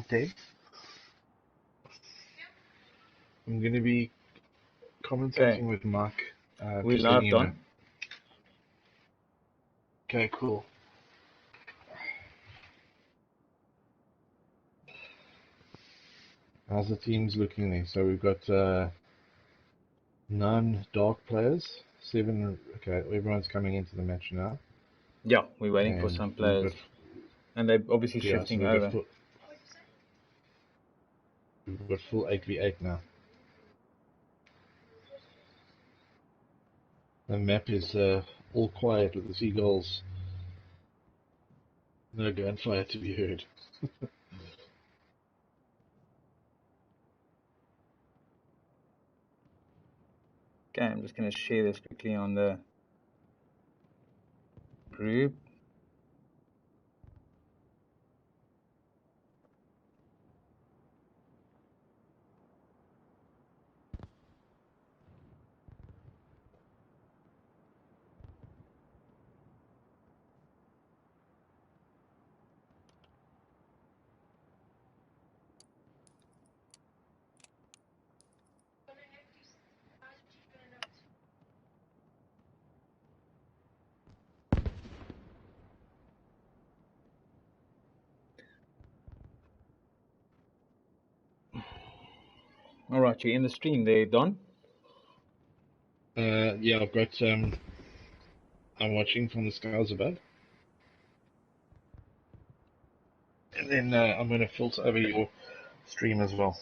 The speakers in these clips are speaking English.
Dave. I'm going to be commentating with Mark. We live, Don. Okay, cool. How's the teams looking there? So we've got 9 dark players, 7. Okay, everyone's coming into the match now. Yeah, we're waiting for some players, and they're obviously shifting over. We've got full 8v8 now. The map is all quiet with the seagulls. No gunfire to be heard. Okay, I'm just going to share this quickly on the group. All right, you're in the stream there, Don? Yeah, I've got, I'm watching from the skies above. And then I'm going to filter over your stream as well.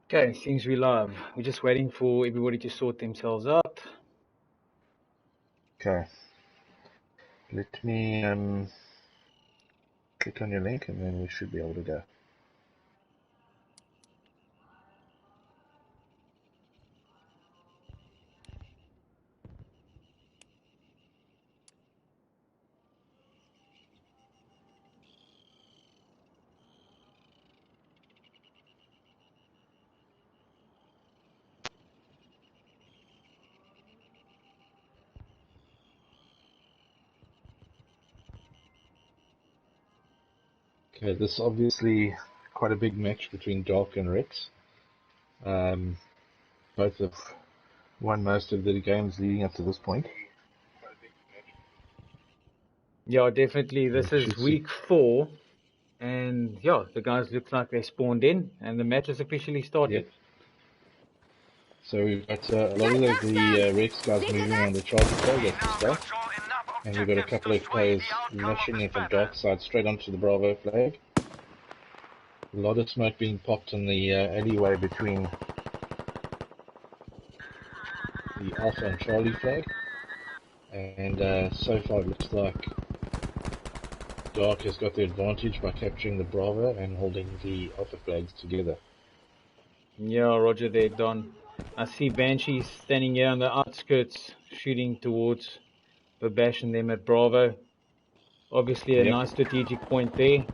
Okay, seems we're live. We're just waiting for everybody to sort themselves out. Okay. Let me click on your link and then we should be able to go. Okay, this is obviously quite a big match between Dark and Rex. Both have won most of the games leading up to this point. Yeah, definitely. This is week 4. And yeah, the guys look like they spawned in and the match has officially started. Yep. So we've got a lot of the Rex guys moving around the Charlie flag at the start. And we've got a couple of players rushing in from Dark side straight onto the Bravo flag. A lot of smoke being popped in the alleyway between the Alpha and Charlie flag. And so far it looks like Dark has got the advantage by capturing the Bravo and holding the Alpha flags together. Yeah, roger there, Don. I see Banshee standing here on the outskirts, shooting towards Babash and them at Bravo. Obviously a nice strategic point there.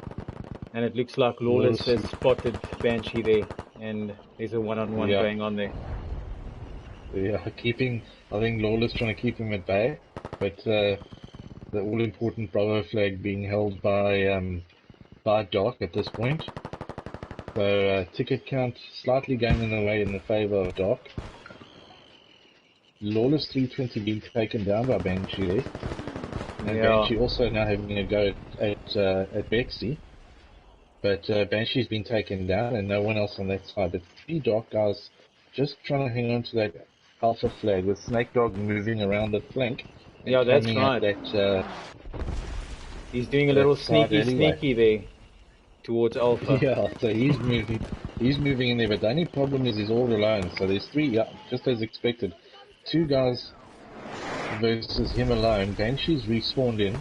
And it looks like Lawless has spotted Banshee there. And there's a one-on-one going on there. Yeah, I think Lawless trying to keep him at bay. But the all-important Bravo flag being held by Dark at this point. So ticket count slightly going in the way in the favour of Dark. Lawless 320 being taken down by Banshee there. And Banshee also now having a go at Bexy. But Banshee's been taken down and no one else on that side. But 3 Dark guys just trying to hang on to that Alpha flag with Snake Dog moving around the flank. Yeah, that's right. He's doing a little sneaky there towards Alpha. Yeah, so he's moving in there, but the only problem is he's all alone. So there's 3, just as expected. 2 guys versus him alone. Banshee's respawned in.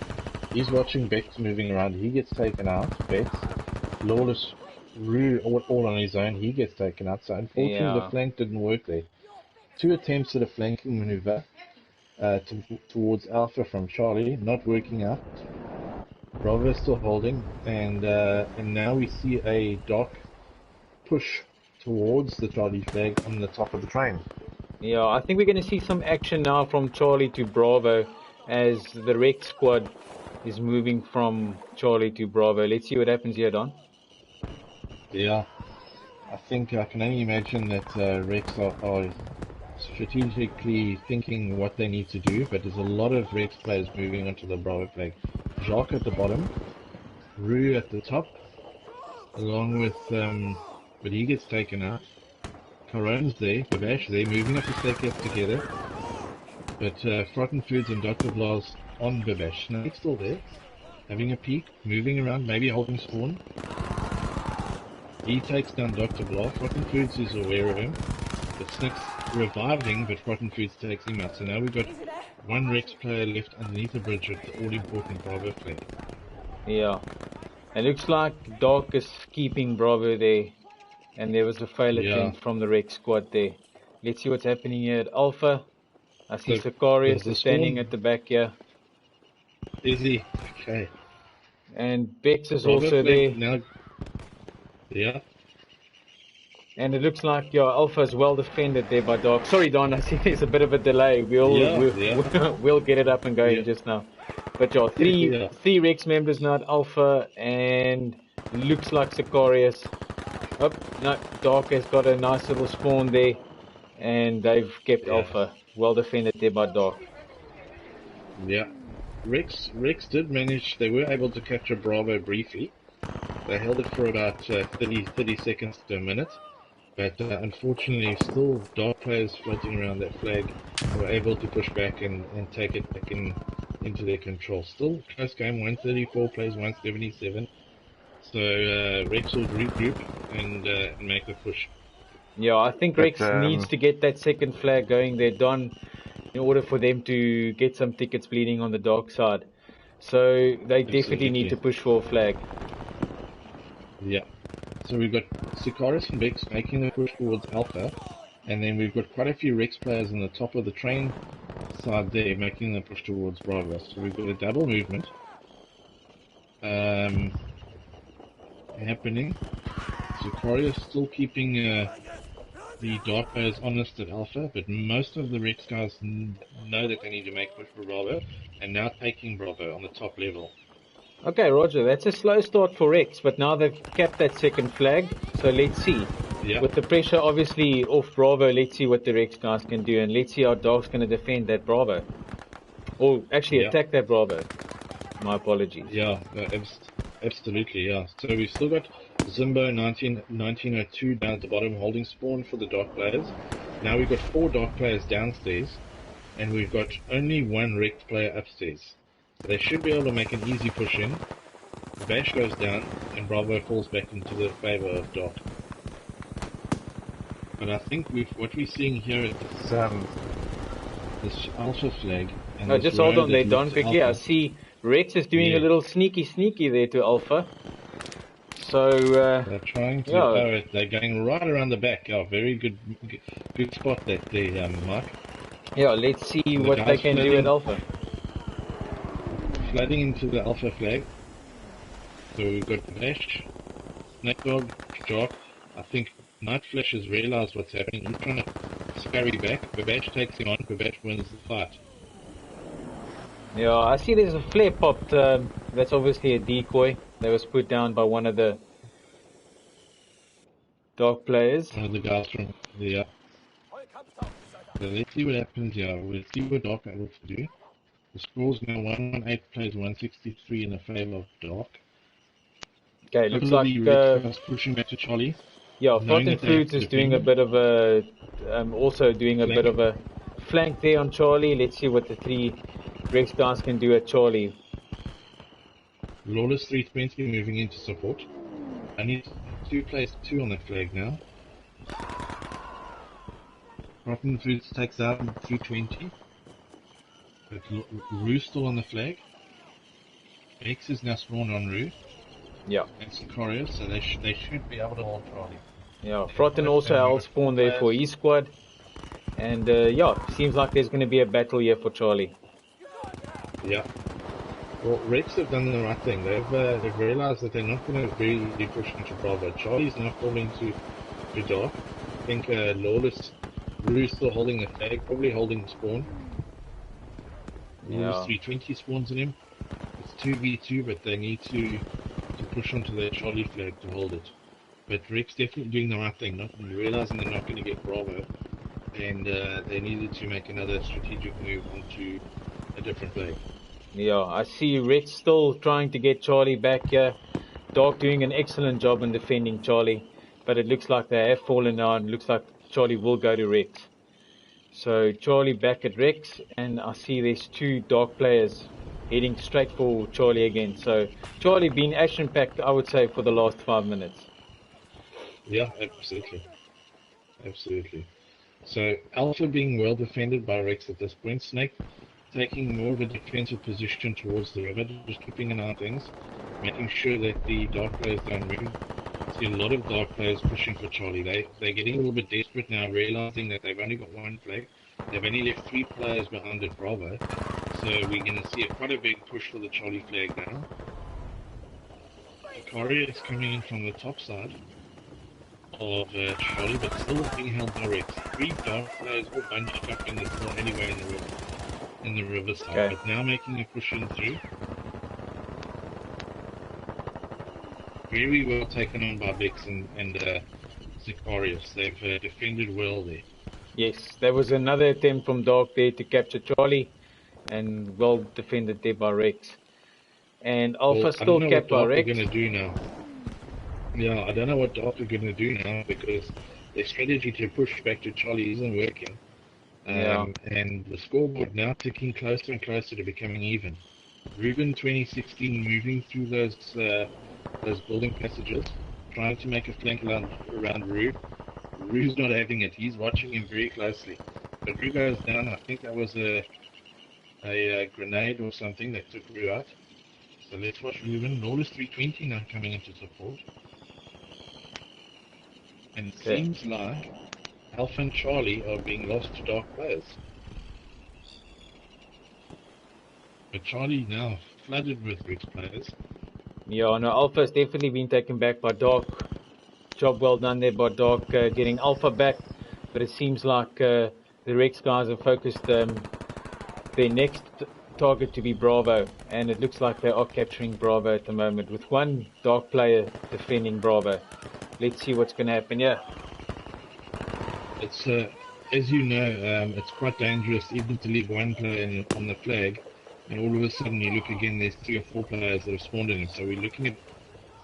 He's watching Bex moving around. He gets taken out. Bex. Lawless all on his own. He gets taken out. So unfortunately the flank didn't work there. 2 attempts at a flanking maneuver towards Alpha from Charlie, not working out. Bravo is still holding, and now we see a Dark push towards the Charlie flag on the top of the train. Yeah, I think we're going to see some action now from Charlie to Bravo as the Rex squad is moving from Charlie to Bravo. Let's see what happens here, Don. Yeah, I think I can only imagine that Rex are strategically thinking what they need to do, but there's a lot of Rex players moving onto the Bravo flag. Jacques at the bottom, Rue at the top, along with, but he gets taken out. Corone's there, Babash there, moving up the staircase together. But Frotten Foods and Dr. Blas on Babash. Snake's still there, having a peek, moving around, maybe holding spawn. He takes down Dr. Blas. Frotten Foods is aware of him. But Snake's reviving, but Frotten Foods takes him out. So now we've got one Rex player left underneath the bridge with the all-important Bravo flag. Yeah. It looks like Doc is keeping Bravo there. And there was a fail attempt from the Rex squad there. Let's see what's happening here at Alpha. I see Sicarius is standing at the back here. Is he? Okay. And Bex is Bravo also there. Now, yeah. And it looks like your Alpha is well defended there by Doc. Sorry, Don, I see there's a bit of a delay. We'll get it up and going just now. But yeah, three Rex members now at Alpha, and looks like Sicarius. Oh, no, Doc has got a nice little spawn there, and they've kept Alpha. Well defended there by Doc. Yeah. Rex did manage, they were able to capture Bravo briefly. They held it for about 30 seconds to a minute. But unfortunately, still Dark players floating around that flag were able to push back and take it back into their control. Still close game, 134 plays 177. So Rex will regroup and make a push. Yeah, I think Rex needs to get that second flag going there, Don, in order for them to get some tickets bleeding on the dark side. So they definitely need to push for a flag. Yeah. So we've got Sicarius and Bex making the push towards Alpha, and then we've got quite a few Rex players on the top of the train side there making the push towards Bravo. So we've got a double movement happening. Sicarius still keeping the Dark players honest at Alpha, but most of the Rex guys know that they need to make push for Bravo, and now taking Bravo on the top level. Okay, Roger, that's a slow start for Rex, but now they've kept that second flag, so let's see. Yeah. With the pressure obviously off Bravo, let's see what the Rex guys can do, and let's see how Dark's going to defend that Bravo. Or actually attack that Bravo. My apologies. Yeah, absolutely, yeah. So we've still got Zimbo 1902 down at the bottom holding spawn for the Dark players. Now we've got 4 Dark players downstairs, and we've got only 1 Rex player upstairs. So they should be able to make an easy push in. Bash goes down, and Bravo falls back into the favor of Dark. But I think what we're seeing here at this Alpha flag... And just hold on there, Don, quickly. I see Rex is doing a little sneaky there to Alpha. So, they're trying to they're going right around the back. Yeah, very good spot there, Mark. Yeah, let's see what they can do at Alpha. Flooding into the Alpha flag. So we've got Bash, Snake Dog, Jock. I think Night Flash has realized what's happening. He's trying to scurry back. Babash takes him on. Babash wins the fight. Yeah, I see there's a flare popped. That's obviously a decoy that was put down by one of the Dark players. One of the guys from the... So let's see what happens here. We'll see what Dark are able to do. The score's now 118 plays 163 in the favor of Dark. Okay, looks like pushing back to Charlie. Yeah, Frotten Foods is doing a bit of a also doing a bit of a flank there on Charlie. Let's see what the 3 Rex guys can do at Charlie. Lawless 320 moving into support. I need 2 plays 2 on that flag now. Frotten Foods takes out 320. But Rue still on the flag. X is now spawned on Rue. Yeah. And Sicarius, so they should be able to hold Charlie. Yeah, Frotten also held spawn there for his squad. And yeah, seems like there's going to be a battle here for Charlie. Yeah. Well, Rex have done the right thing. They've realized that they're not going to very easily push into Bravo. Charlie's now falling to Dark. I think Lawless, Rue's still holding the flag, probably holding spawn. Lawless 320 spawns in him. 2v2, but they need to push onto their Charlie flag to hold it. But Rex definitely doing the right thing, not realizing they're not going to get Bravo, and they needed to make another strategic move onto a different flag. Yeah, I see Rex still trying to get Charlie back here. Dark doing an excellent job in defending Charlie, but it looks like they have fallen now, and looks like Charlie will go to Rex. So Charlie back at Rex, and I see there's two Dark players heading straight for Charlie again. So Charlie been action-packed, I would say, for the last 5 minutes. Yeah, absolutely. Absolutely. So Alpha being well defended by Rex at this point. Snake taking more of a defensive position towards the river, just keeping an eye on things, making sure that the Dark players don't move. See a lot of Dark players pushing for Charlie. They're getting a little bit desperate now, realizing that they've only got one flag. They've only left 3 players behind at Bravo. So we're going to see quite a big push for the Charlie flag now. Ikaria is coming in from the top side of Charlie, but still being held by Rex. 3 Dark players all bunched up in the floor anyway in the riverside, Okay. but now making a push in through. Very well taken on by Vex and Zacharias. They've defended well there. Yes, there was another attempt from Dark there to capture Charlie, and well defended there by Rex. And Alpha I don't still know capped what by Dark are Rex. going to do now. Yeah, I don't know what Dark are going to do now, because their strategy to push back to Charlie isn't working. Yeah. And the scoreboard now ticking closer and closer to becoming even. Ruben 2016 moving through those building passages, trying to make a flank around Rue. Rue's not having it. He's watching him very closely. But Rue goes down. I think that was a grenade or something that took Rue out. So let's watch Ruben. Lawless 320 now coming into support. And it seems like Alpha and Charlie are being lost to Dark players. But Charlie now flooded with Rex players. Yeah, no, Alpha's definitely been taken back by Dark. Job well done there by Dark, getting Alpha back. But it seems like the Rex guys have focused their next target to be Bravo. And it looks like they are capturing Bravo at the moment, with one Dark player defending Bravo. Let's see what's going to happen here. It's as you know, it's quite dangerous even to leave one player on the flag, and all of a sudden you look again, there's 3 or 4 players that have spawned in him. So we're looking at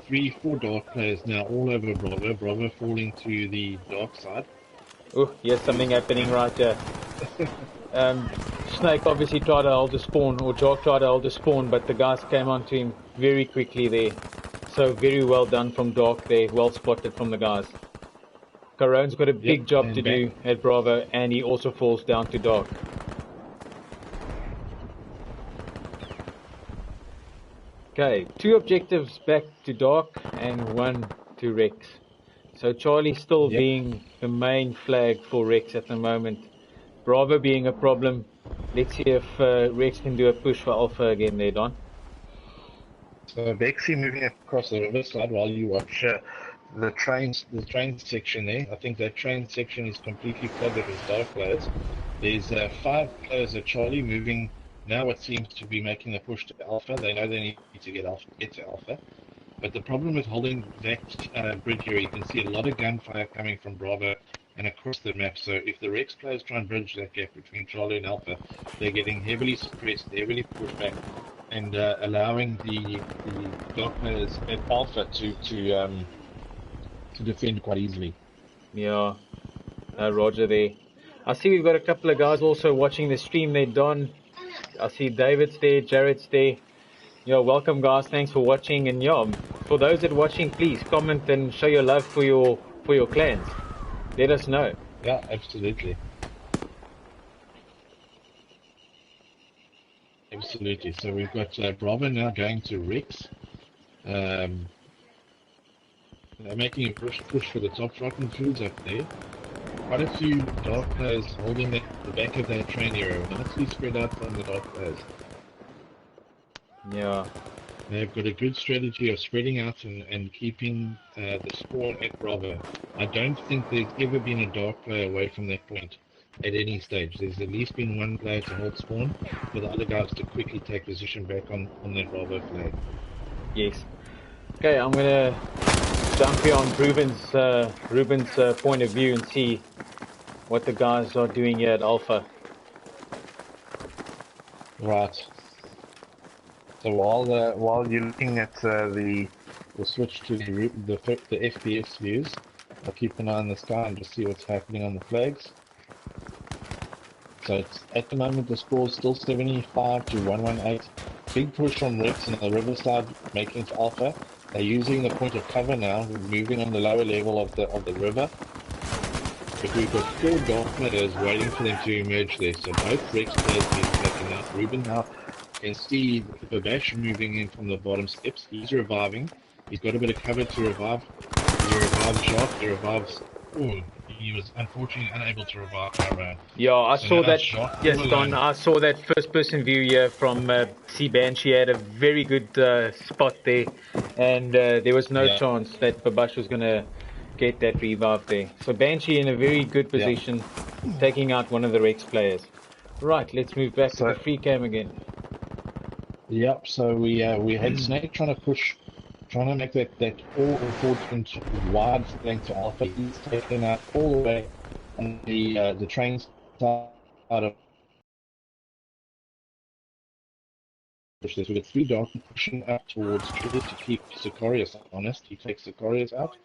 3, 4 Dark players now all over Bravo. Bravo falling to the Dark side. Oh, here's something happening right here. Snake obviously tried to hold the spawn, or Jock tried to hold the spawn, but the guys came onto him very quickly there. So very well done from Dark there, well spotted from the guys. Caron's got a big job to do at Bravo, and he also falls down to Dark. Okay, 2 objectives back to Dark and 1 to Rex. So Charlie still being the main flag for Rex at the moment. Bravo being a problem. Let's see if Rex can do a push for Alpha again there, Don. So Bexy moving across the riverside while you watch the train section there. I think that train section is completely flooded with Dark players. There's 5 players at Charlie moving now. What seems to be making the push to Alpha. They know they need to get to Alpha. But the problem with holding that bridge here, you can see a lot of gunfire coming from Bravo and across the map. So if the Rex players try and bridge that gap between Charlie and Alpha, they're getting heavily suppressed, heavily pushed back, and allowing the Dark players at Alpha to defend quite easily. Yeah, Roger there. I see we've got a couple of guys also watching the stream there, Don. I see David's there, Jared's there. Yeah, welcome guys, thanks for watching, and yeah, for those that are watching, please comment and show your love for your clans. Let us know. Yeah, absolutely. Absolutely. So we've got Bravo now going to Rex. They're making a push for the top rotten foods up there. Quite a few Dark players holding the back of that train area, nicely spread out from the Dark players. Yeah. They've got a good strategy of spreading out and keeping the spawn at Bravo. I don't think there's ever been a Dark player away from that point. at any stage. There's at least been one player to hold spawn for the other guys to quickly take position back on their Bravo flag. Yes. Okay, I'm gonna jump here on Ruben's point of view and see what the guys are doing here at Alpha. Right. So while you're looking at we'll switch to the FPS views. I'll keep an eye on the sky and just see what's happening on the flags. So it's at the moment the score is still 75 to 118. Big push from Rex and the Riverside making it Alpha. They're using the point of cover now, moving on the lower level of the river. But we've got 4 dark players waiting for them to emerge there. So both Rex players being taken out. Ruben now can see Babash moving in from the bottom steps. He's reviving. He's got a bit of cover to revive. He revives Jacques. He revives. Oh, he was unfortunately unable to revive Tyrone. Yeah, I So saw now that. Jacques Yes, all Don, alone. I saw that first-person view here from C-Band. She had a very good spot there, and there was no Yeah, chance that Babash was going to get that revive there. So Banshee in a very good yeah. position, taking out one of the Rex players. Right, let's move back to the So free cam again. yep. So we had Snake trying to push, trying to make that all important wide flank to Alpha. He's taken out all the way on the train side of push this. We've got 3 dark pushing up towards Triggers to keep Sicarius honest. He takes Sicarius out,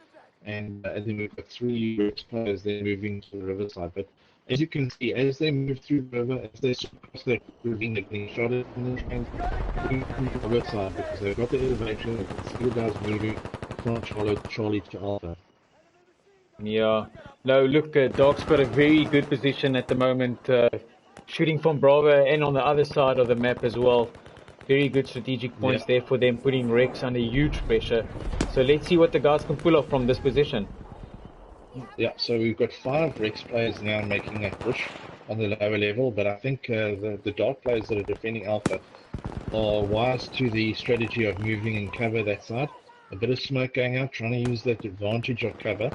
and then we've got 3 Rex players then moving to the riverside. But as you can see, as they move through the river, as they cross that ravine, they're getting shot at from the trains, moving to the riverside because they've got the elevation. They can see the guys moving from Charlie to Alpha. Yeah. No, look, Dog's got a very good position at the moment, shooting from Bravo and on the other side of the map as well. Very good strategic Yeah. points there for them, putting Rex under huge pressure. So let's see what the guys can pull off from this position. Yeah, so we've got 5 Rex players now making that push on the lower level, but I think the dark players that are defending Alpha are wise to the strategy of moving and cover that side. A bit of smoke going out, trying to use that advantage of cover,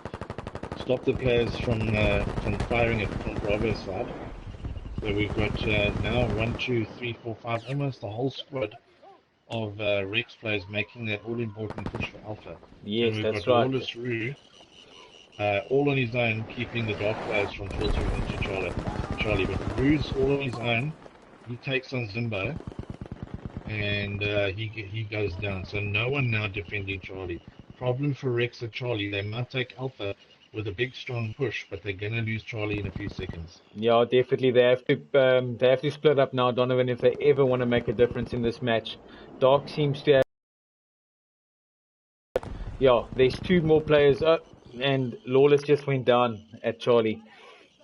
stop the players from firing it from Bravo's side. So we've got now 1, 2, 3, 4, 5, almost the whole squad of Rex players making that all-important push for Alpha. And Yes, we've got that's right. Lawless Rue all on his own, keeping the dark players from filtering into Charlie. But Rue's all on his own. He takes on Zimbo, and he goes down. So no one now defending Charlie. Problem for Rex and Charlie, they might take Alpha with a big strong push, but they're gonna lose Charlie in a few seconds. Yeah, definitely. They have to split up now, Donovan, if they ever want to make a difference in this match. Dark seems to have. Yeah, there's 2 more players up, and Lawless just went down at Charlie.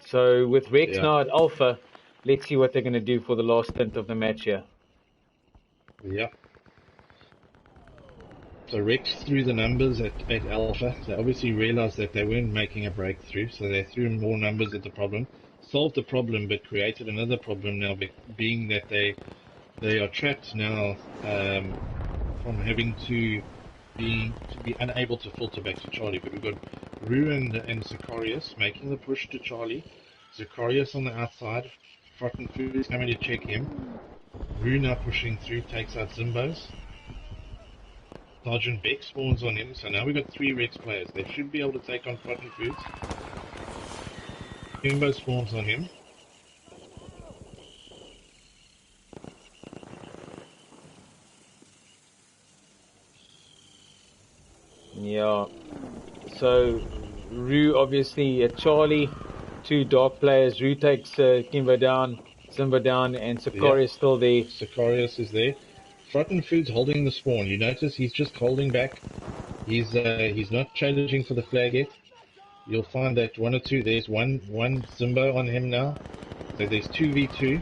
So with Rex Yeah, now at Alpha, let's see what they're going to do for the last stint of the match here. yeah. So Rex threw the numbers at Alpha. They obviously realized that they weren't making a breakthrough, so they threw more numbers at the problem. Solved the problem, but created another problem now, being that they are trapped now from having to be unable to filter back to Charlie. But we've got Rue and Sicarius making the push to Charlie. Sicarius on the outside. Frotten Food is coming to check him. Rue now pushing through, takes out Zimbos. Sergeant Beck spawns on him, so now we've got 3 Rex players. They should be able to take on Frotten Foods. Zimbo spawns on him. Yeah. So Rue obviously at Charlie, 2 dark players. Rue takes Kimbo down, Simba down, and Yep. Sakari is still there. Sicarius is there. Frotten Food's holding the spawn. You notice he's just holding back. He's not challenging for the flag yet. You'll find that 1 or 2. There's one Zimbo on him now. So there's 2v2.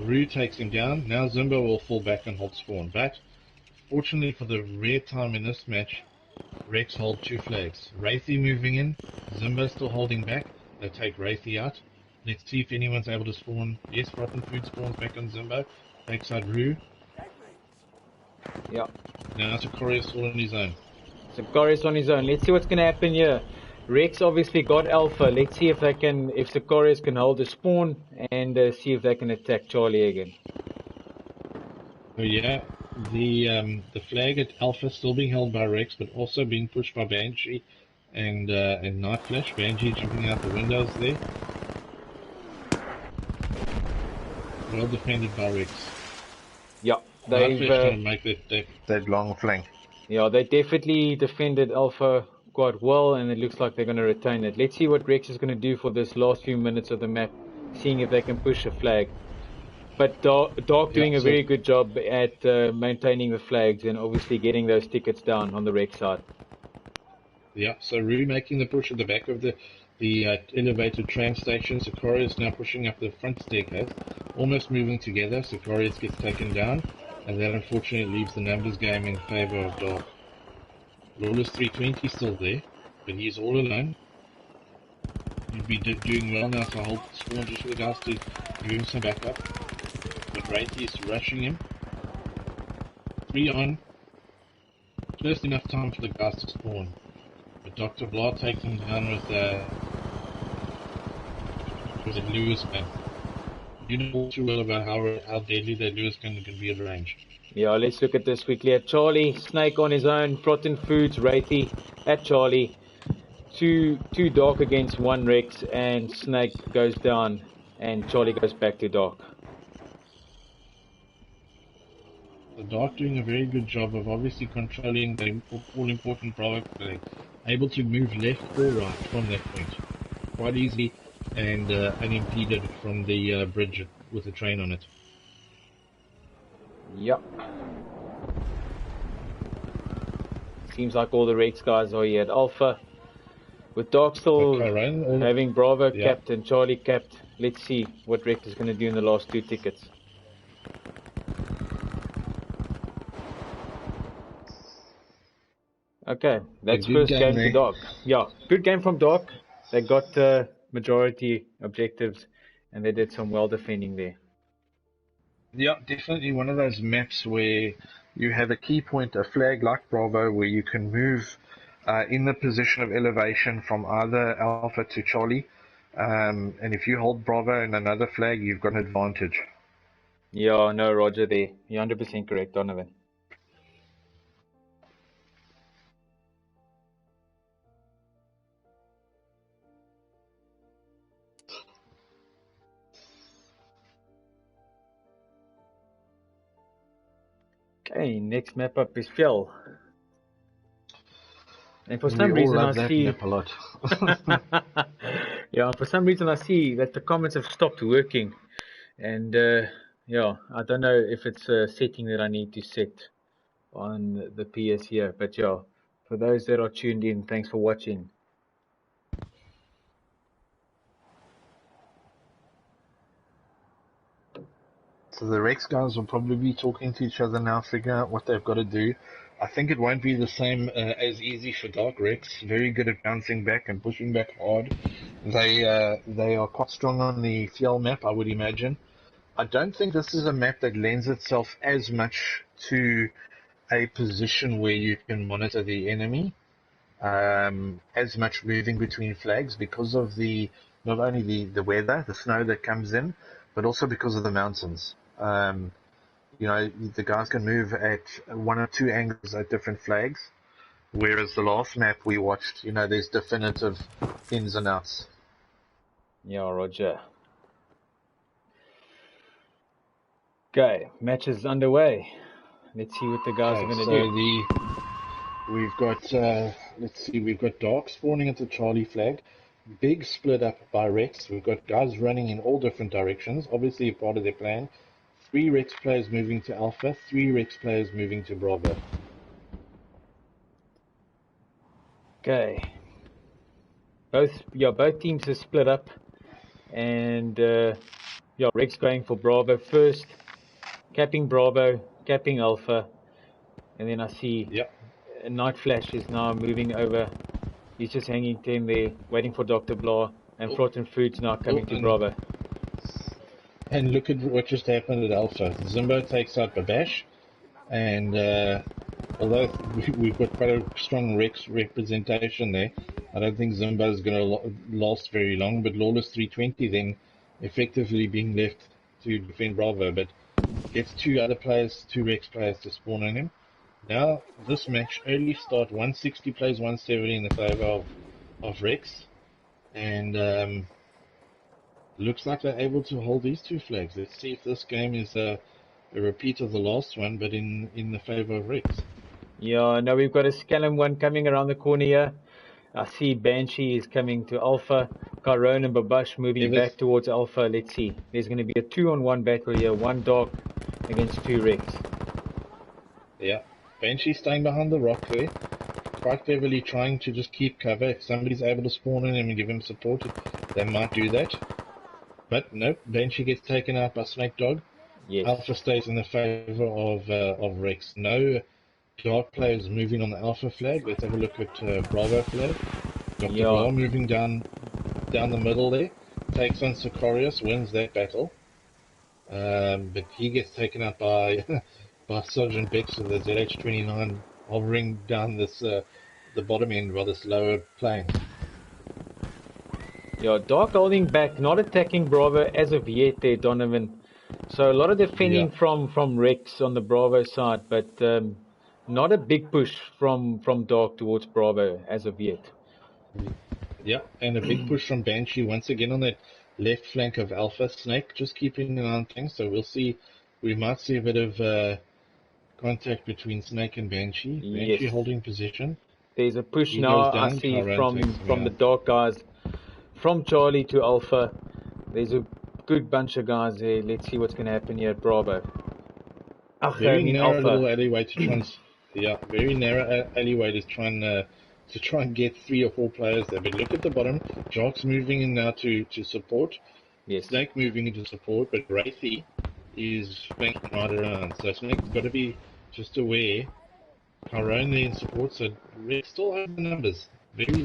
Rue takes him down. Now Zimbo will fall back and hold spawn. But fortunately for the rare time in this match, Rex hold 2 flags. Wraithy moving in. Zimbo still holding back. They take Wraithy out. Let's see if anyone's able to spawn. Yes, Rotten Food spawns back on Zimbo. Takes out Rue. Yeah. Now Sakari's all on his own. Sakari is on his own. Let's see what's going to happen here. Rex obviously got Alpha. Let's see if Sicarius can hold the spawn and see if they can attack Charlie again. So yeah, the flag at Alpha still being held by Rex, but also being pushed by Banshee and Night Flash. Banshee jumping out the windows there. Well defended by Rex. Yeah, Night Flash trying to make that long flank. Yeah, they definitely defended Alpha quite well, and it looks like they're going to retain it. Let's see what Rex is going to do for this last few minutes of the map, seeing if they can push a flag. But Dark doing a very good job at maintaining the flags and obviously getting those tickets down on the Rex side. Yeah, so Rue making the push at the back of the elevated train station. Sicarius now pushing up the front staircase, almost moving together. Sicarius gets taken down, and that unfortunately leaves the numbers game in favor of Dark. Lawless 320 still there, but he's all alone. He'd be doing well now to hold the spawn just for the guys to give him some backup. But Wraithy is rushing him. 3 on. Just enough time for the guys to spawn. But Dr. Blah takes him down with a Lewis gun. You know all too well about how deadly that Lewis gun can be at range. Yeah, let's look at this quickly. At Charlie, Snake on his own, Protein Foods, Wraithy at Charlie. Two Dark against 1 Rex, and Snake goes down, and Charlie goes back to Dark. The Dark doing a very good job of obviously controlling the all-important Bravo flag, able to move left or right from that point quite easily and unimpeded from the bridge with the train on it. Yep. Seems like all the Rex guys are here at Alpha. With Dark still having Bravo capped and Charlie capped. Let's see what Rex is going to do in the last 2 tickets. Okay, that's first game to Dark. Yeah, good game from Dark. They got majority objectives and they did some well defending there. Yeah, definitely one of those maps where you have a key point, a flag like Bravo, where you can move in the position of elevation from either Alpha to Charlie. And if you hold Bravo and another flag, you've got an advantage. Yeah, no, Roger there. You're 100% correct, Donovan. Okay, next map up is Fjell. And for some reason I see map a lot. yeah, for some reason I see that the comments have stopped working. And yeah, I don't know if it's a setting that I need to set on the PS here. But yeah, for those that are tuned in, thanks for watching. So the Rex guys will probably be talking to each other now, figuring out what they've got to do. I think it won't be the same as easy for Dark. Rex. Very good at bouncing back and pushing back hard. They are quite strong on the Fjell map, I would imagine. I don't think this is a map that lends itself as much to a position where you can monitor the enemy, as much moving between flags because of not only the weather, the snow that comes in, but also because of the mountains. You know, the guys can move at 1 or 2 angles at different flags, whereas the last map we watched, you know, there's definitive ins and outs. Yeah, Roger. Okay, match is underway. Let's see what the guys are going to do. We've got, let's see, we've got Dark spawning at the Charlie flag. Big split up by Rex. We've got guys running in all different directions, obviously a part of their plan. 3 Rex players moving to Alpha, 3 Rex players moving to Bravo. Okay. Both teams are split up. And yeah, Rex going for Bravo first, capping Bravo, capping Alpha. And then I see Night Flash is now moving over. He's just hanging 10 there, waiting for Dr. Blah, and Protein Foods now coming to Bravo. And look at what just happened at Alpha. Zimbo takes out Babash, and although we've got quite a strong Rex representation there, I don't think Zimba is going to last very long, but Lawless 320 then effectively being left to defend Bravo, but gets two other players, two Rex players to spawn on him. Now, this match, early start, 160 plays 170 in the favor of Rex, and looks like they're able to hold these two flags. Let's see if this game is a repeat of the last one, but in the favor of Rex. Yeah, now we've got a Scallum one coming around the corner here. I see Banshee is coming to Alpha. Caron and Babash moving back towards Alpha. Let's see. There's going to be a 2-on-1 battle here. One Dark against two Rex. Yeah. Banshee staying behind the rock there. Quite cleverly trying to just keep cover. If somebody's able to spawn on him and give him support, they might do that. But nope, Banshee gets taken out by Snake Dog. Yes. Alpha stays in the favor of Rex. No Dark players moving on the Alpha flag. Let's have a look at Bravo flag. Dr. Blah moving down the middle there. Takes on Sicarius, wins that battle. But he gets taken out by by Sergeant Bex with the ZH-29 hovering down this the bottom end of this lower plane. Yeah, Dark holding back, not attacking Bravo as of yet there, Donovan. So a lot of defending from Rex on the Bravo side, but not a big push from Dark towards Bravo as of yet. Yeah, and a big push from Banshee once again on that left flank of Alpha. Snake just keeping an eye on things, so we might see a bit of contact between Snake and Banshee. Banshee holding position. There's a push now, I see, from the Dark guys, from Charlie to Alpha. There's a good bunch of guys there. Let's see what's going to happen here at Bravo. Very narrow little alleyway to try and, very narrow alleyway to try and get 3 or 4 players there. But look at the bottom. Jock's moving in now to support. Yes. Snake moving into support, but Wraithy is flanking right around. So Snake's got to be just aware. Caron there in support, so Rex still has the numbers. Very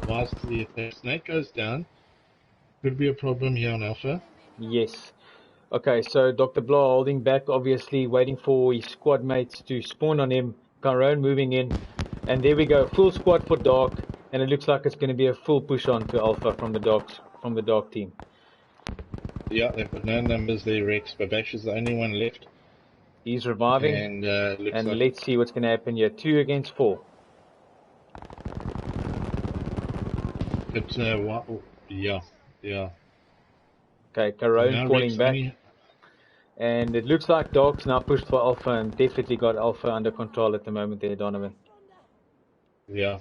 wise to the attack. Snake goes down. Could be a problem here on Alpha. Yes. Okay, so Dr. Blah holding back, obviously waiting for his squad mates to spawn on him. Caron moving in. And there we go, full squad for Dark. And it looks like it's going to be a full push on to Alpha from the Dark team. Yeah, they've got no numbers there, Rex. Babash is the only one left. He's reviving. And let's see what's going to happen here. 2 against 4. But, yeah. Okay, Caron falling back. And it looks like Dark's now pushed for Alpha and definitely got Alpha under control at the moment there, Donovan. Yeah.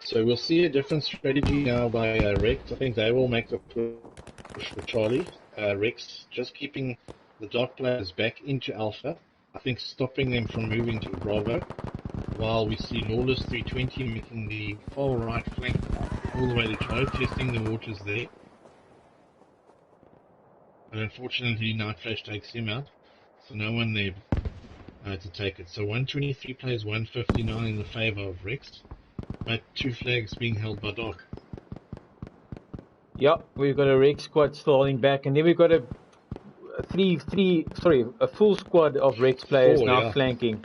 So we'll see a different strategy now by Rex. I think they will make the push for Charlie. Rex just keeping the Dark players back into Alpha. I think stopping them from moving to Bravo. While we see Lawless 320 making the far right flank all the way to Charlie, testing the waters there. But unfortunately, Night Flash takes him out. So no one there to take it. So 123 plays 159 in the favor of Rex. But 2 flags being held by Dark. Yep, we've got a Rex squad still holding back, and then we've got a full squad of Rex players flanking.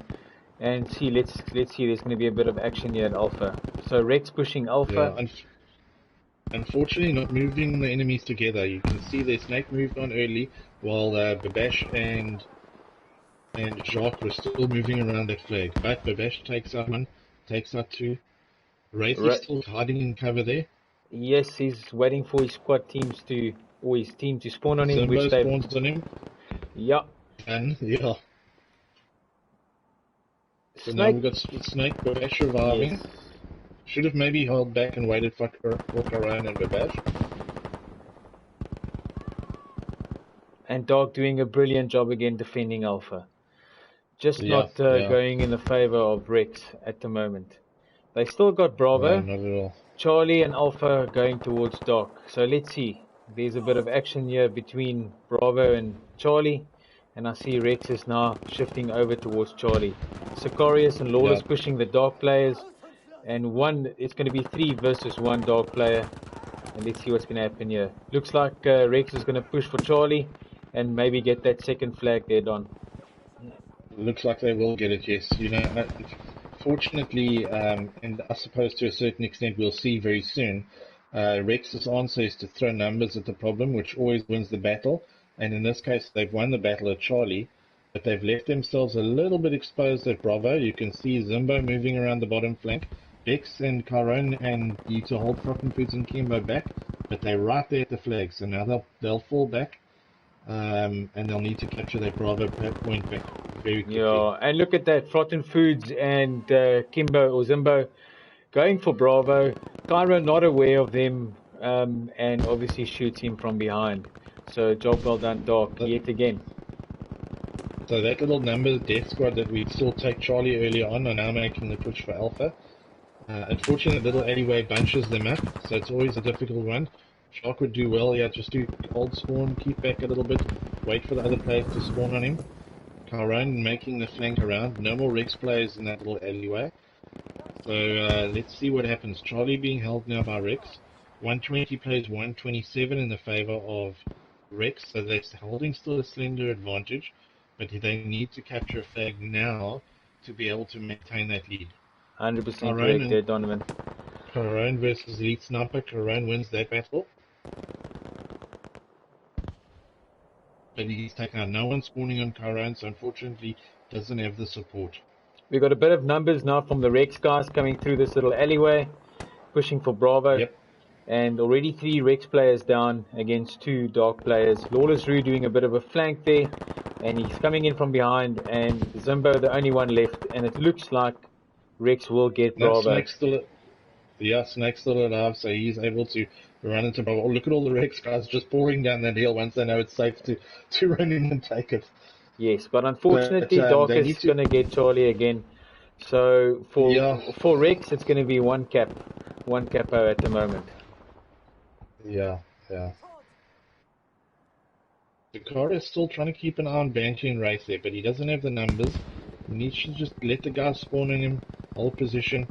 And see, let's see. There's going to be a bit of action here at Alpha. So Rex pushing Alpha. Yeah, unfortunately, not moving the enemies together. You can see their Snake moved on early, while Babash and Jacques were still moving around that flag. But Babash takes out 1, takes out 2. Wraith is still hiding in cover there. Yes, he's waiting for his squad teams his team to spawn on him. Zimbo spawns on him. Yeah. And, So now we've got Snake, Babash reviving. Yes. Should have maybe held back and waited for Caron and Babash. And Dark doing a brilliant job again defending Alpha. Just not going in the favor of Rex at the moment. They still got Bravo. No, not at all. Charlie and Alpha going towards Dark. So let's see. There's a bit of action here between Bravo and Charlie. And I see Rex is now shifting over towards Charlie. Sicarius and Lawless pushing the Dark players. And it's going to be 3 versus 1 Dark player. And let's see what's going to happen here. Looks like Rex is going to push for Charlie. And maybe get that second flag there, Don. Looks like they will get it, yes. unfortunately, and I suppose to a certain extent we'll see very soon, Rex's answer is to throw numbers at the problem, which always wins the battle. And in this case, they've won the battle at Charlie, but they've left themselves a little bit exposed at Bravo. You can see Zimbo moving around the bottom flank, Bex and Caron and need to hold Frotten Foods and Kimbo back, but they're right there at the flag, so now they'll fall back, and they'll need to capture that Bravo point back very quickly. Yeah, and look at that, Frotten Foods and Kimbo or Zimbo going for Bravo. Cairo not aware of them, and obviously shoots him from behind. So job well done, Doc, yet again. So that little number death squad that we saw take Charlie early on are now making the push for Alpha. Unfortunately, little alleyway bunches them up, so it's always a difficult one. Shark would do well, yeah, just do old spawn, keep back a little bit, wait for the other players to spawn on him. Caron making the flank around, no more Rex players in that little alleyway. So let's see what happens. Charlie being held now by Rex. 120 plays 127 in the favor of Rex, so they're holding still a slender advantage, but they need to capture a flag now to be able to maintain that lead. 100% correct there, Donovan. Caron versus Elite Sniper. Caron wins that battle. But he's taken out no one spawning on Caron, so unfortunately doesn't have the support. We've got a bit of numbers now from the Rex guys coming through this little alleyway, pushing for Bravo. Yep. And already 3 Rex players down against 2 Dark players. Lawless Roo doing a bit of a flank there, and he's coming in from behind, and Zimbo the only one left, and it looks like Rex will get Bravo. Snake's still alive, so he's able to run into Bravo. Oh, look at all the Rex guys just pouring down that hill once they know it's safe to run in and take it. Yes, but unfortunately Dark is going to get Charlie again. So for Rex, it's going to be one capo at the moment. Yeah. Dakar is still trying to keep an eye on Banshee and Race there, but he doesn't have the numbers. He needs to just let the guys spawn on him, hold position.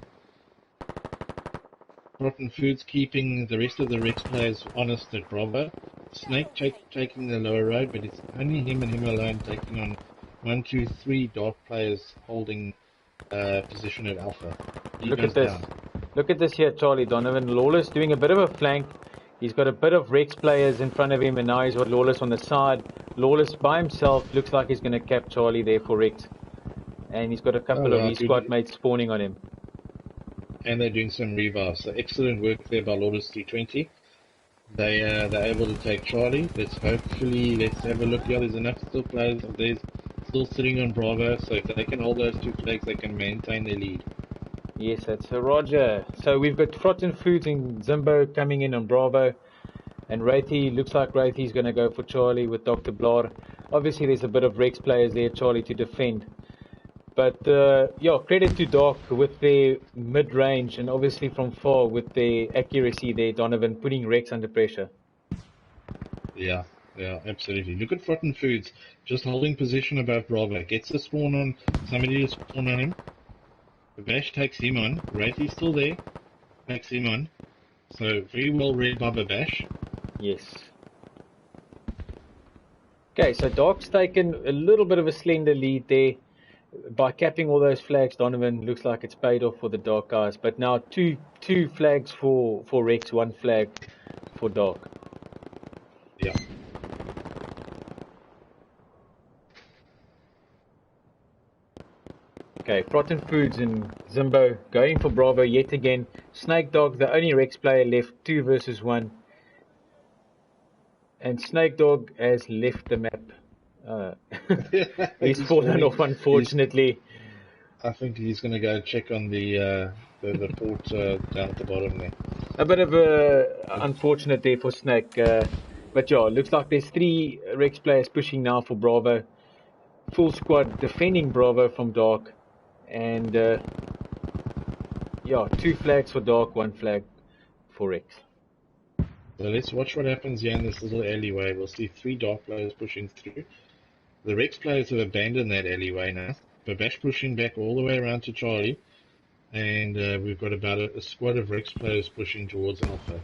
Rotten Foods keeping the rest of the Rex players honest at Bravo. Snake taking the lower road, but it's only him and him alone taking on 1, 2, 3 Dark players holding position at Alpha. Look at this. Look at this here, Charlie. Donovan Lawless doing a bit of a flank. He's got a bit of Rex players in front of him, and now he's got Lawless on the side. Lawless by himself looks like he's going to cap Charlie there for Rex. And he's got a couple of his squad mates spawning on him. And they're doing some revives. So excellent work there by Lawless 320. They're able to take Charlie. Let's have a look here. There's enough still players. There's still sitting on Bravo. So if they can hold those 2 flags, they can maintain their lead. Yes, that's a Roger. So we've got Frotten Foods and Zimbo coming in on Bravo. And Wraithy, looks like Wraithy's going to go for Charlie with Dr. Blar. Obviously, there's a bit of Rex players there, Charlie, to defend. But, credit to Doc with their mid-range and obviously from far with their accuracy there, Donovan, putting Rex under pressure. Yeah, absolutely. Look at Frotten Foods, just holding position above Bravo. Gets the spawn on, somebody to spawn on him. Babash takes him on. Wraithy's still there. Takes him on. So, very well read by Babash. Yes. Okay, so Doc's taken a little bit of a slender lead there. By capping all those flags, Donovan, looks like it's paid off for the Dark guys. But now two flags for Rex, 1 flag for Dark. Yeah. Okay, Frotten Foods and Zimbo going for Bravo yet again. Snake Dog, the only Rex player left, 2 versus 1. And Snake Dog has left the map. He's fallen off, unfortunately. I think he's going to go check on the port down at the bottom there. A bit of a unfortunate there for Snake. But yeah, looks like there's 3 Rex players pushing now for Bravo. Full squad defending Bravo from Dark. And 2 flags for Dark, 1 flag for Rex. So let's watch what happens here in this little alleyway. We'll see 3 Dark players pushing through. The Rex players have abandoned that alleyway now. Babash pushing back all the way around to Charlie. And we've got about a squad of Rex players pushing towards Alpha.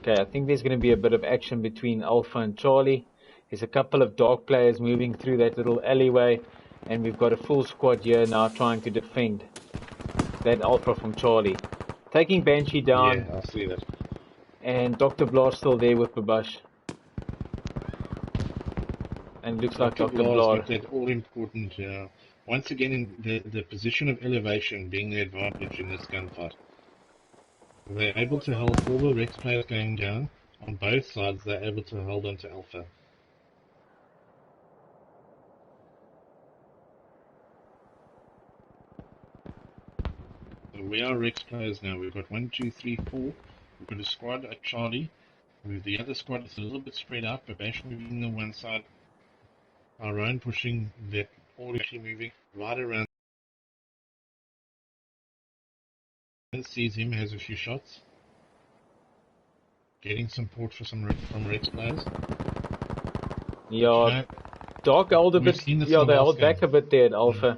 Okay, I think there's going to be a bit of action between Alpha and Charlie. There's a couple of dark players moving through that little alleyway, and we've got a full squad here now trying to defend that Alpha from Charlie. Taking Banshee down. Yeah, I see that. And Dr. Blar still there with Babash. And looks like Dr. Blar. Got that all important, once again, in the position of elevation being the advantage in this gunfight. They're able to hold all the Rex players going down. On both sides, they're able to hold on to Alpha. So we are Rex players now. We've got 1, 2, 3, 4. We've got a squad at Charlie. The other squad is a little bit spread out, but Bash moving on one side. Our own pushing that, all actually moving right around. Sees him, has a few shots. Getting support for from Rex players. Yeah, Dark held a bit. Yeah, they held back a bit there at Alpha,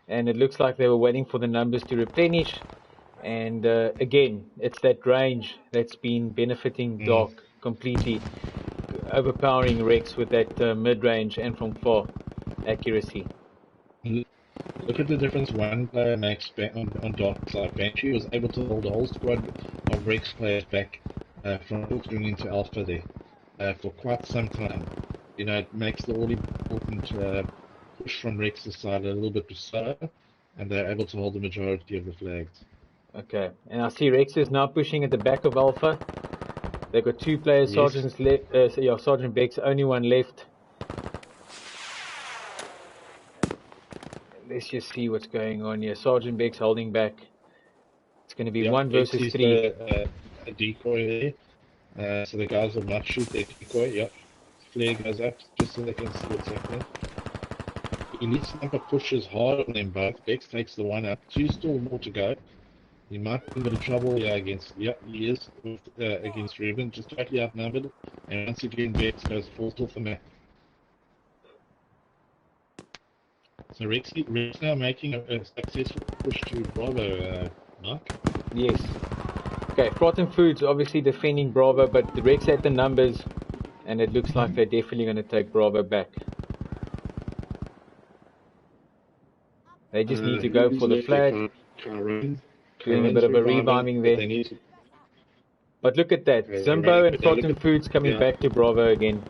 and it looks like they were waiting for the numbers to replenish. And again, it's that range that's been benefiting Dark completely, overpowering Rex with that mid-range and from far accuracy. Look at the difference one player makes on Dark's side. Banshee was able to hold a whole squad of Rex players back from filtering into Alpha there for quite some time. You know, it makes the all-important push from Rex's side a little bit slower, and they're able to hold the majority of the flags. Okay, and I see Rex is now pushing at the back of Alpha. They've got two players, yes. Sergeant Beck's only one left. Let's just see what's going on here. Sergeant Beck's holding back. It's going to be 1 versus 3. A decoy there. So the guys will not shoot their decoy. Yep. Flare goes up just so they can see what's happening. Elite Sniper pushes hard on them both. Bex takes the one up. 2 still more to go. He might be in a bit of trouble here against. Yep, he is against Ruben. Just totally outnumbered. And once again, Bex goes full off the map. So Rex now making a successful push to Bravo, Mark? Yes. Okay, Frotten Foods obviously defending Bravo, but the Rex had the numbers, and it looks like they're definitely going to take Bravo back. They just need to go for the flag. Doing a bit of a reviving there. But look at that, Zimbo and Frotten Foods coming back to Bravo again.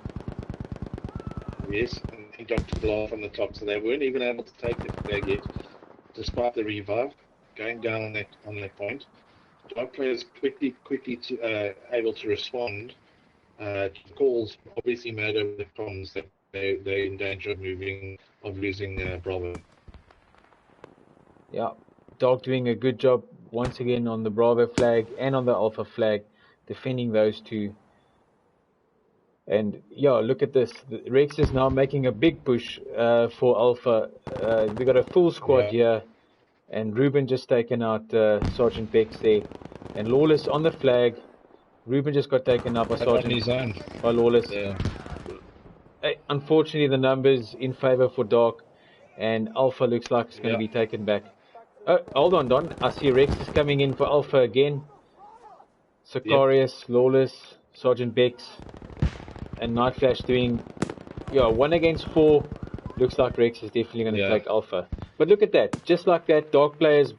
Yes, and Dr. Blah from the top, so they weren't even able to take the flag yet, despite the revive, going down on that point. Dark players quickly able to respond to calls, obviously made over the comms that they're in danger of losing Bravo. Yeah, Dark doing a good job once again on the Bravo flag and on the Alpha flag, defending those two. And yeah, look at this. Rex is now making a big push for Alpha. We got a full squad here, and Ruben just taken out Sergeant Bex there, and Lawless on the flag. Ruben just got taken out by by Lawless. Yeah. Unfortunately, the numbers in favor for Dark, and Alpha looks like it's going to be taken back. Oh, hold on, Don. I see Rex is coming in for Alpha again. Sicarius, Lawless, Sergeant Bex, and Night Flash doing 1 against 4. Looks like Rex is definitely going to take Alpha. But look at that. Just like that, Dark players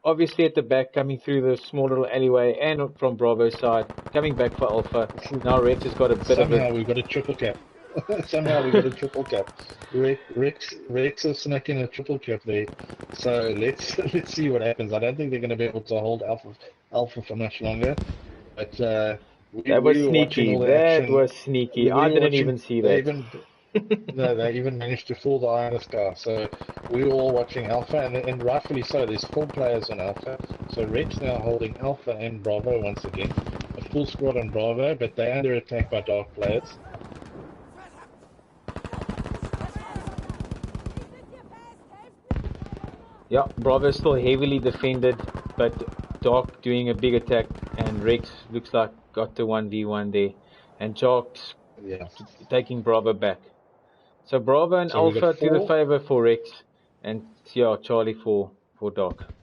obviously at the back, coming through the small little alleyway, and from Bravo's side, coming back for Alpha. Now Rex has got a bit of a... Somehow we've got a triple cap. Somehow we got a triple cap. Rex has snuck in a triple cap there. So let's see what happens. I don't think they're going to be able to hold Alpha for much longer. But that was sneaky. That was sneaky. I didn't even see that. No, they even managed to fool the eye on the sky. So we were all watching Alpha, and rightfully so. There's 4 players on Alpha. So Rex now holding Alpha and Bravo once again. A full squad on Bravo, but they're under attack by Dark players. Yeah, Bravo still heavily defended, but Dark doing a big attack, and Rex looks like got the 1v1 there, and Jark's taking Bravo back. So Bravo and Alpha to the favor for Rex, and Charlie for Dark.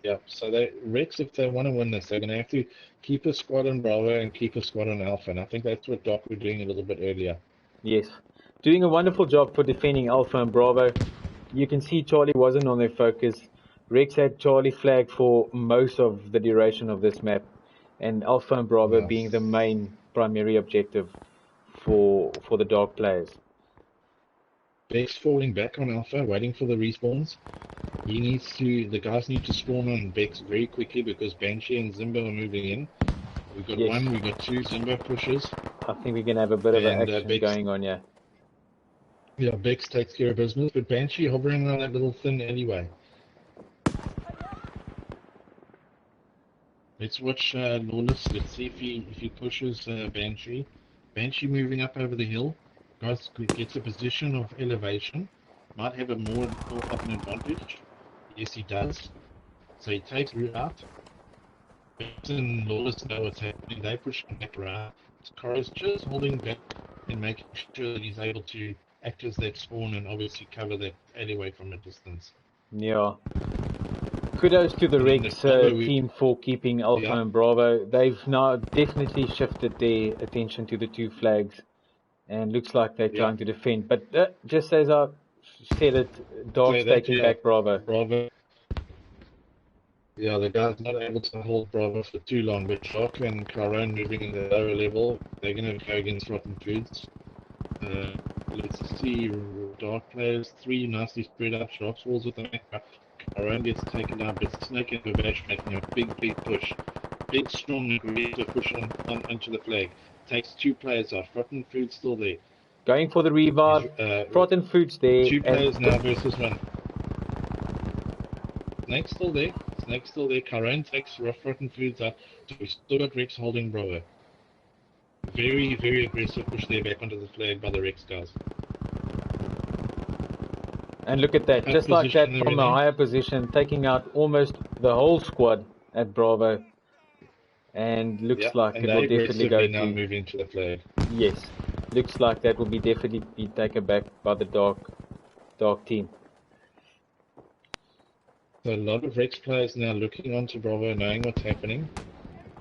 Yeah, so Rex, if they want to win this, they're going to have to keep a squad on Bravo and keep a squad on Alpha, and I think that's what Doc were doing a little bit earlier. Yes. Doing a wonderful job for defending Alpha and Bravo. You can see Charlie wasn't on their focus. Rex had Charlie flagged for most of the duration of this map, and Alpha and Bravo being the Yes. main primary objective for the Dark players. Beck's falling back on Alpha, waiting for the respawns. The guys need to spawn on Bex very quickly because Banshee and Zimba are moving in. We got Yes. we got two Zimba pushes. I think we can have a bit of an And action Bex, going on here. yeah, Bex takes care of business, but Banshee hovering around that little thin anyway. Let's watch Lawless. Let's see if he pushes Banshee. Banshee moving up over the hill. Guys gets a position of elevation. Might have a more of an advantage. Yes, he does. So he takes route out. Bex and Lawless know what's happening. They push back around. Coro's just holding back and making sure that he's able to act as that spawn and obviously cover that alleyway from a distance. Yeah. Kudos to the Rex team for keeping Alpha and Bravo. They've now definitely shifted their attention to the two flags, and looks like they're trying to defend. But just as I said it, Dark's taking back Bravo. Yeah, the guy's not able to hold Bravo for too long, but Shock and Caron moving in the lower level, they're going to go against Rotten Foods. Let's see, Dark players, 3 nicely spread out Shocks walls with the macro. Caron gets taken down, but Snake and Babash making a big push. Big, strong, aggressive push onto the flag. Takes 2 players off. Rotten Foods still there. Going for the revive. Rotten Foods there. 2 players now versus 1. Snake's still there. Caron takes Rotten Foods out. So we still got Rex holding Bravo. Very, very aggressive push there back onto the flag by the Rex guys. And look at that, just like that from a higher position, taking out almost the whole squad at Bravo. And looks like it will definitely go now move into the flag. Yes, looks like that will be definitely be taken back by the Dark team. So a lot of Rex players now looking onto Bravo, knowing what's happening.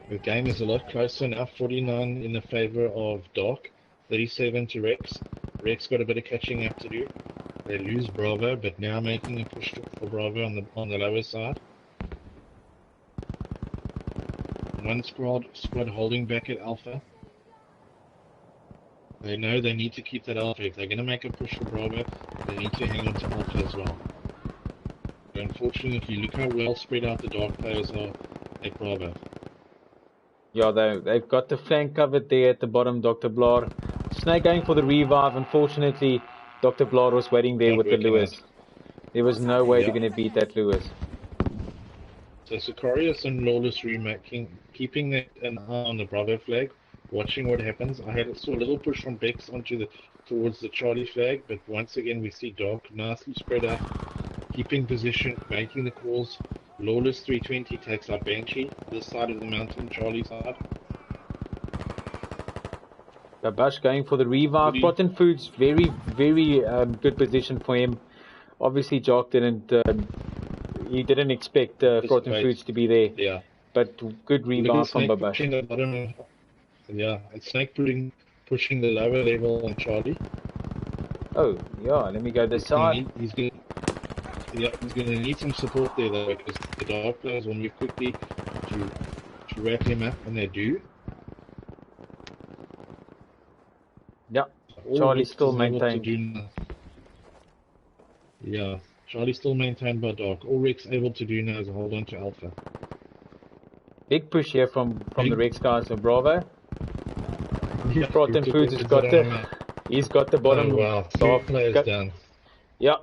The game is a lot closer now, 49 in the favor of Dark, 37 to Rex. Rex got a bit of catching up to do. They lose Bravo, but now making a push for Bravo on the lower side. One squad holding back at Alpha. They know they need to keep that Alpha. If they're going to make a push for Bravo, they need to hang on to Alpha as well. But unfortunately, look how well spread out the Dark players are at Bravo. Yeah, they've got the flank covered there at the bottom, Dr. Blar. Snake going for the revive. Unfortunately, Dr. Blar was waiting there with the Lewis. There was no way they're going to beat that Lewis. So Sicarius and Lawless keeping an eye on the Bravo flag, watching what happens. I saw a little push from Bex towards the Charlie flag, but once again we see Dark nicely spread out, keeping position, making the calls. Lawless 320 takes out Banshee, this side of the mountain, Charlie side. Babash going for the revive. Rotten Foods, very good position for him. Obviously, Jock didn't expect Rotten Foods to be there. Yeah. But good revive from Babash. And Snake pushing the lower level on Charlie. Oh, yeah, let me go this side. He's going to need some support there though, because the Dark players will move quickly to wrap him up, and they do. Yeah, Charlie still maintained. Charlie still maintained by Dark. All Rex able to do now is hold on to Alpha. Big push here from the Rex guys of Bravo. Yeah, Rotten Foods has got he's got the bottom. Oh wow, 3 players down. Yeah.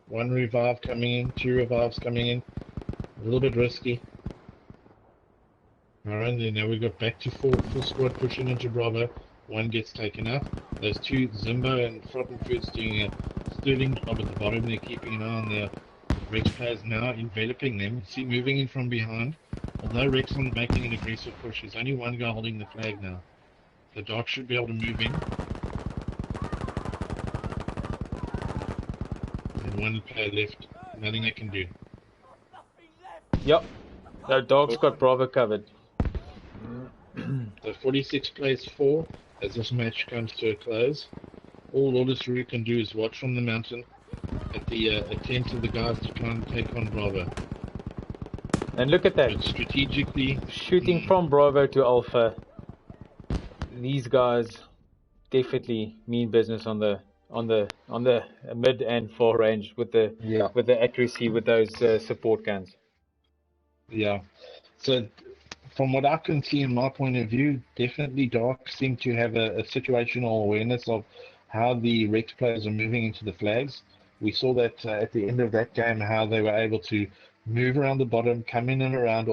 1 revive coming in, 2 revives coming in. A little bit risky. Alright, then now we got back to full squad pushing into Bravo. 1 gets taken out. Those 2, Zimbo and Rotten Foods, doing a sterling job at the bottom. They're keeping an eye on the Rex players now, enveloping them. See, moving in from behind. Although Rex is making an aggressive push, there's only 1 guy holding the flag now. The Dark should be able to move in. And 1 player left. Nothing they can do. Yep. No, Dog's got Bravo covered. So 46 plays 4 as this match comes to a close. All Orders can do is watch from the mountain at the attempt of the guys to try and take on Bravo. And look at that. But strategically, Shooting from Bravo to Alpha. These guys definitely mean business on the mid and far range with the accuracy with those support guns. Yeah. So from what I can see in my point of view, definitely Dark seem to have a situational awareness of how the Rex players are moving into the flags. We saw that at the end of that game, how they were able to move around the bottom, come in and around